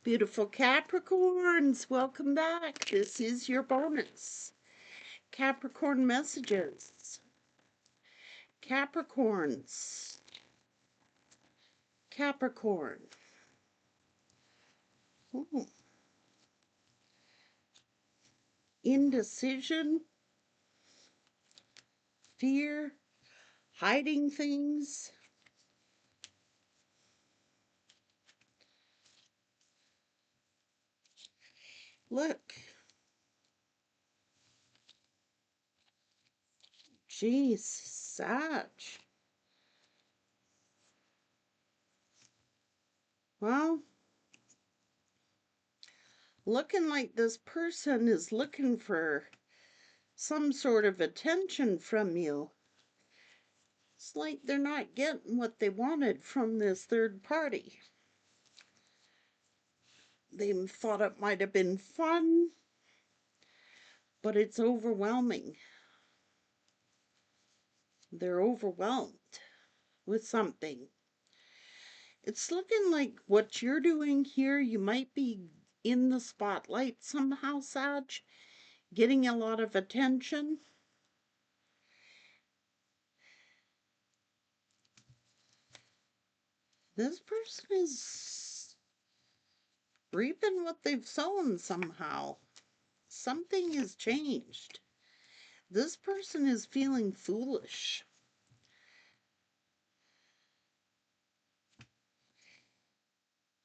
Beautiful Capricorns, welcome back. This is your bonus. Capricorn messages. Capricorns. Capricorn. Ooh. Indecision. Fear. Hiding things. Look. Geez, Sag. Well, looking like this person is looking for some sort of attention from you. It's like they're not getting what they wanted from this third party. They thought it might have been fun, but it's overwhelming. They're overwhelmed with something. It's looking like what you're doing here, you might be in the spotlight somehow, Sag, getting a lot of attention. This person is reaping what they've sown somehow. Something has changed. This person is feeling foolish.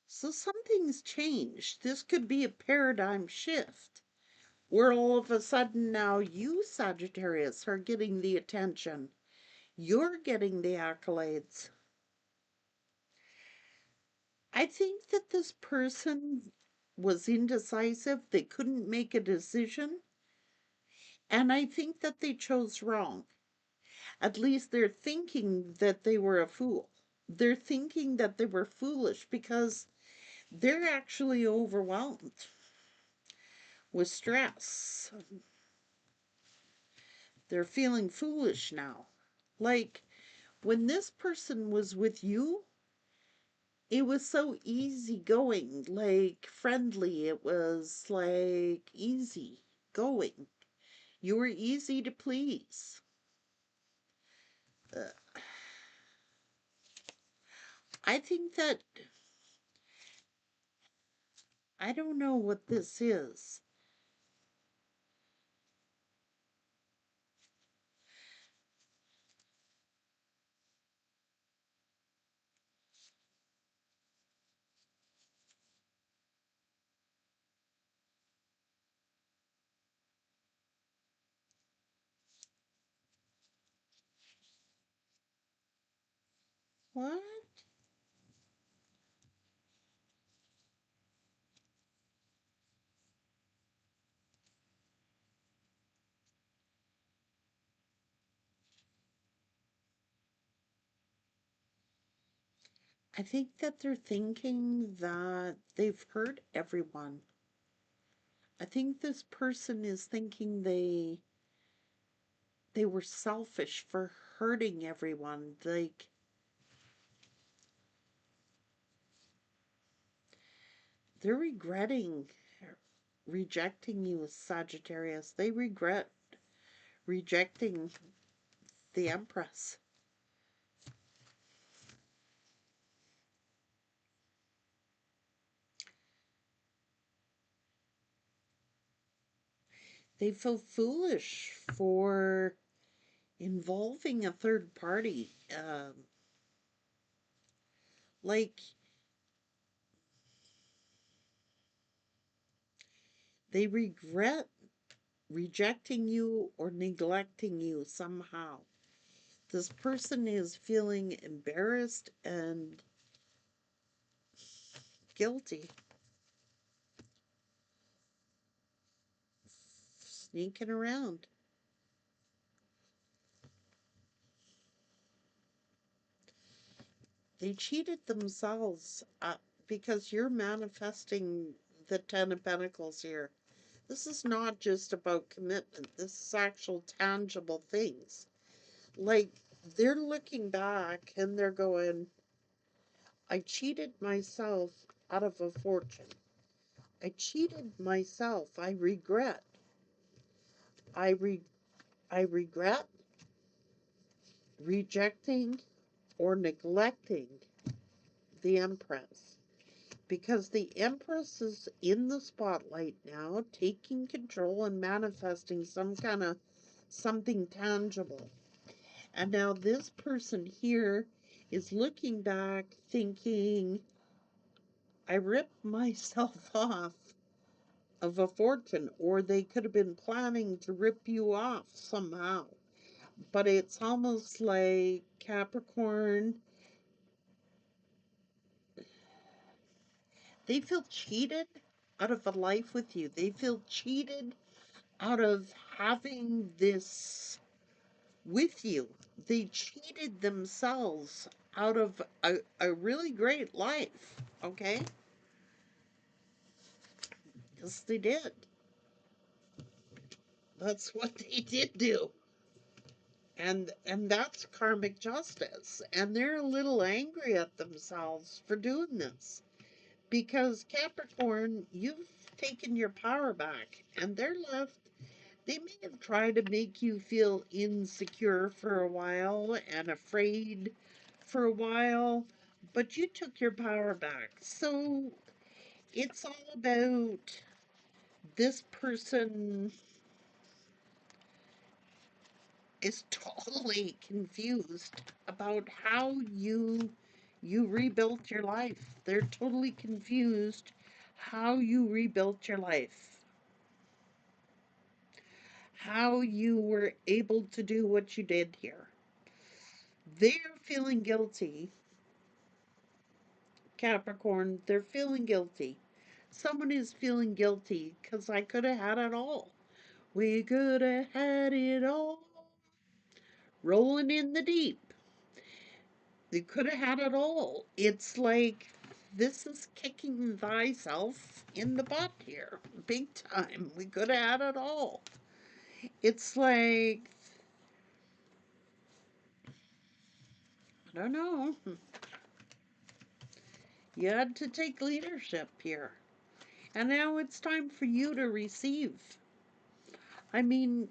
So something's changed. This could be a paradigm shift where all of a sudden now you, Sagittarius, are getting the attention. You're getting the accolades. I think that this person was indecisive. They couldn't make a decision. And I think that they chose wrong. At least they're thinking that they were a fool. They're thinking that they were foolish because they're actually overwhelmed with stress. They're feeling foolish now. Like when this person was with you, it was so easy going, like friendly. It was like easy going. You were easy to please. Uh, I think that, I don't know what this is. What? I think that they're thinking that they've hurt everyone. I think this person is thinking they were selfish for hurting everyone. Like they're regretting rejecting you, Sagittarius. They regret rejecting the Empress. They feel foolish for involving a third party. Like they regret rejecting you or neglecting you somehow. This person is feeling embarrassed and guilty, sneaking around. They cheated themselves because you're manifesting the Ten of Pentacles here. This is not just about commitment. This is actual tangible things. Like they're looking back and they're going, I cheated myself out of a fortune. I cheated myself. I re, I regret rejecting or neglecting the Empress because the Empress is in the spotlight now, taking control and manifesting some kind of something tangible. And now this person here is looking back thinking, I ripped myself off of a fortune, or they could have been planning to rip you off somehow. But it's almost like Capricorn, they feel cheated out of a life with you. They feel cheated out of having this with you. They cheated themselves out of a really great life, okay? Yes, they did. That's what they did do. And that's karmic justice. And they're a little angry at themselves for doing this. Because Capricorn, you've taken your power back, and they're left. They may have tried to make you feel insecure for a while and afraid for a while, but you took your power back. So it's all about this person is totally confused about how you rebuilt your life. They're totally confused how you rebuilt your life. How you were able to do what you did here. They're feeling guilty, Capricorn. They're feeling guilty. Someone is feeling guilty because I could have had it all. We could have had it all. Rolling in the deep. They could have had it all. It's like this is kicking thyself in the butt here. Big time. We could have had it all. It's like, I don't know. You had to take leadership here. And now it's time for you to receive. I mean,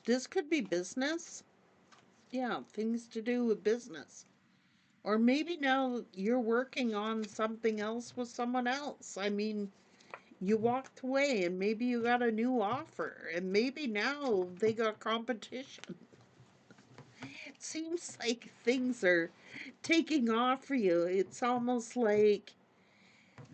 this could be business. Yeah, things to do with business. Or maybe now you're working on something else with someone else. I mean, you walked away and maybe you got a new offer and maybe now they got competition. It seems like things are taking off for you. It's almost like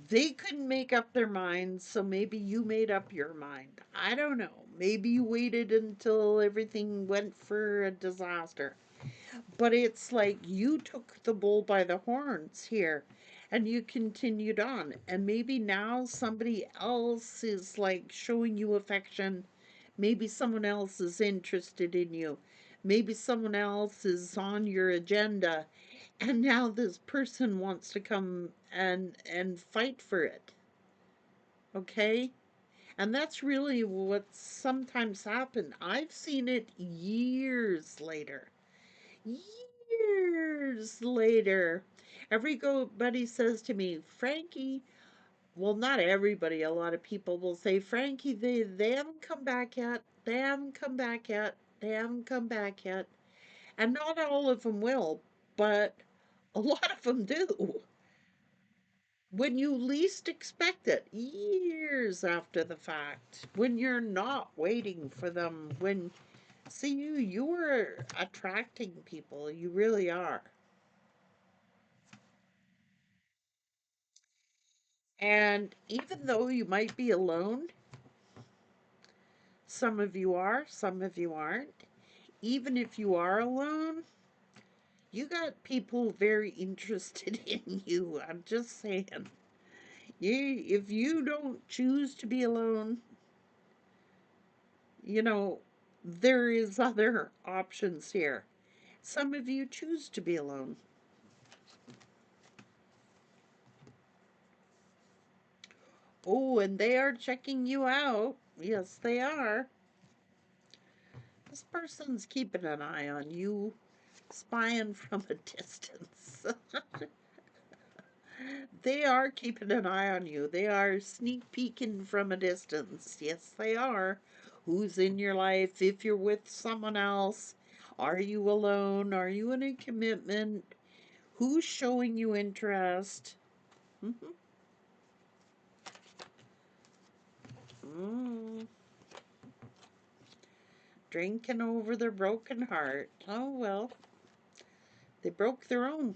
they couldn't make up their minds, so maybe you made up your mind. I don't know. Maybe you waited until everything went for a disaster. But it's like you took the bull by the horns here and you continued on. And maybe now somebody else is like showing you affection. Maybe someone else is interested in you. Maybe someone else is on your agenda. And now this person wants to come and fight for it. Okay? And that's really what sometimes happens. I've seen it years later. Years later. Everybody says to me, Frankie, well, not everybody, a lot of people will say, Frankie, they haven't come back yet. They haven't come back yet. They haven't come back yet. And not all of them will, but a lot of them do. When you least expect it, years after the fact, when you're not waiting for them, when see you are attracting people, you really are. And even though you might be alone, some of you are, some of you aren't. Even if you are alone, you got people very interested in you. I'm just saying. If you don't choose to be alone, you know, there is other options here. Some of you choose to be alone. Oh, and they are checking you out. Yes, they are. This person's keeping an eye on you, spying from a distance. They are keeping an eye on you. They are sneak peeking from a distance. Yes, they are. Who's in your life? If you're with someone else, are you alone? Are you in a commitment? Who's showing you interest? Mhm. Mm, drinking over their broken heart. Oh well, they broke their own.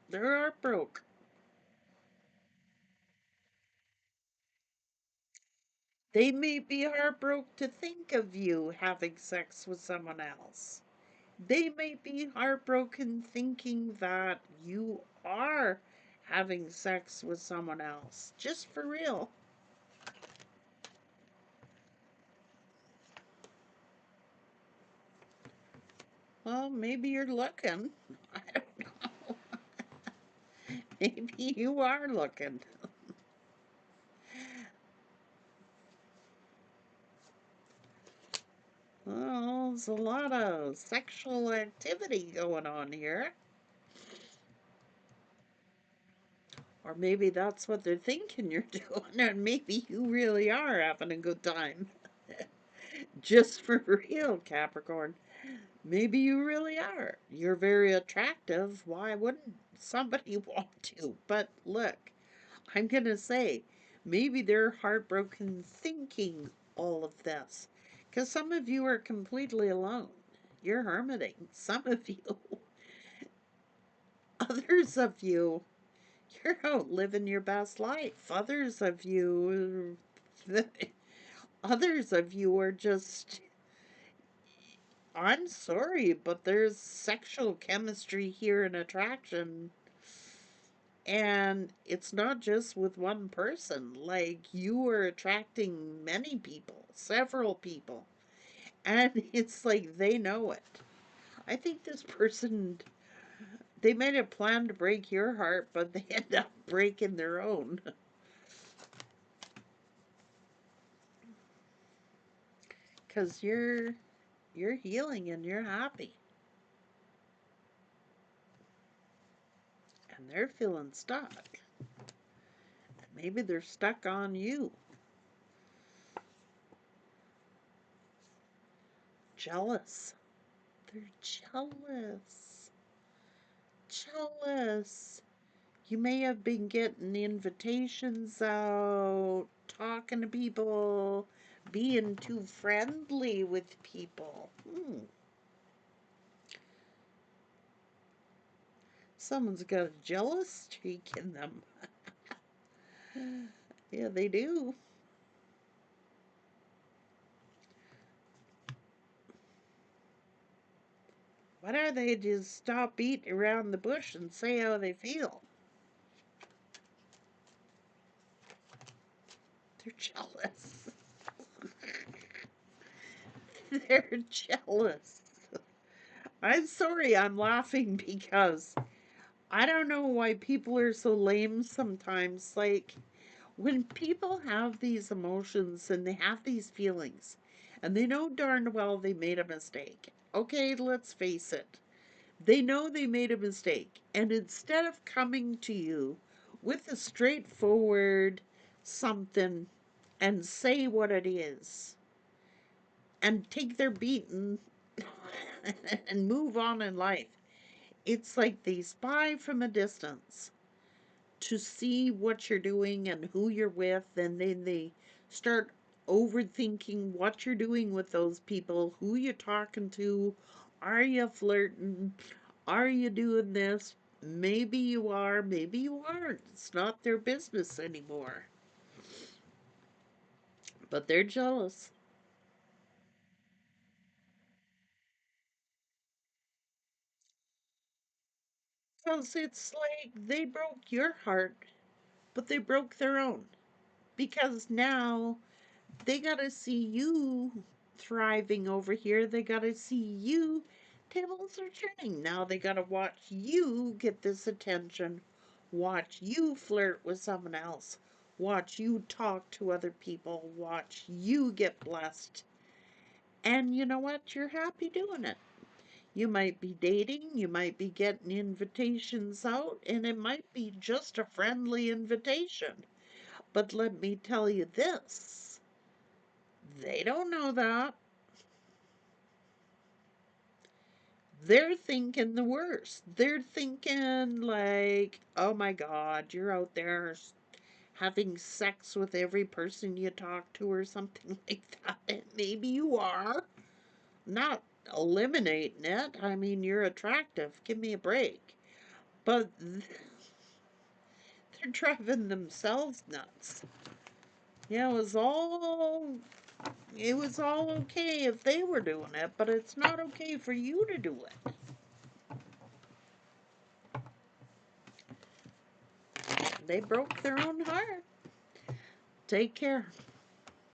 They're heartbroken. They may be heartbroken to think of you having sex with someone else. They may be heartbroken thinking that you are having sex with someone else. Just for real. Well, maybe you're looking. I don't know. Maybe you are looking. Well, there's a lot of sexual activity going on here. Or maybe that's what they're thinking you're doing, and maybe you really are having a good time. Just for real, Capricorn. Maybe you really are. You're very attractive. Why wouldn't somebody want to? But look, I'm going to say maybe they're heartbroken thinking all of this. Because some of you are completely alone. You're hermiting. Some of you, others of you, you're out living your best life. Others of you are just, I'm sorry, but there's sexual chemistry here and attraction. And it's not just with one person. Like, you are attracting many people, several people. And it's like they know it. I think this person, they might have planned to break your heart, but they end up breaking their own. Because you're healing and you're happy. And they're feeling stuck. Maybe they're stuck on you. Jealous. They're jealous. Jealous. You may have been getting invitations out, talking to people, being too friendly with people. Someone's got a jealous streak in them. Yeah, they do. Why don't they just stop beating around the bush and say how they feel? They're jealous. They're jealous. I'm sorry, I'm laughing because I don't know why people are so lame sometimes. Like, when people have these emotions and they have these feelings, and they know darn well they made a mistake. Okay, let's face it. They know they made a mistake. And instead of coming to you with a straightforward something and say what it is and take their beating and move on in life, it's like they spy from a distance to see what you're doing and who you're with, and then they start overthinking what you're doing with those people, who you're talking to, are you flirting, are you doing this? Maybe you are, maybe you aren't. It's not their business anymore. But they're jealous. Because it's like they broke your heart, but they broke their own. Because now they gotta see you thriving over here. They gotta see you. Tables are turning. Now they gotta watch you get this attention, watch you flirt with someone else, watch you talk to other people, watch you get blessed. And you know what? You're happy doing it. You might be dating, you might be getting invitations out, and it might be just a friendly invitation. But let me tell you this, they don't know that. They're thinking the worst. They're thinking, like, oh my God, you're out there having sex with every person you talk to, or something like that. And maybe you are. Not eliminating it. I mean, you're attractive. Give me a break. But they're driving themselves nuts. Yeah, it was all okay if they were doing it, but it's not okay for you to do it. They broke their own heart. Take care.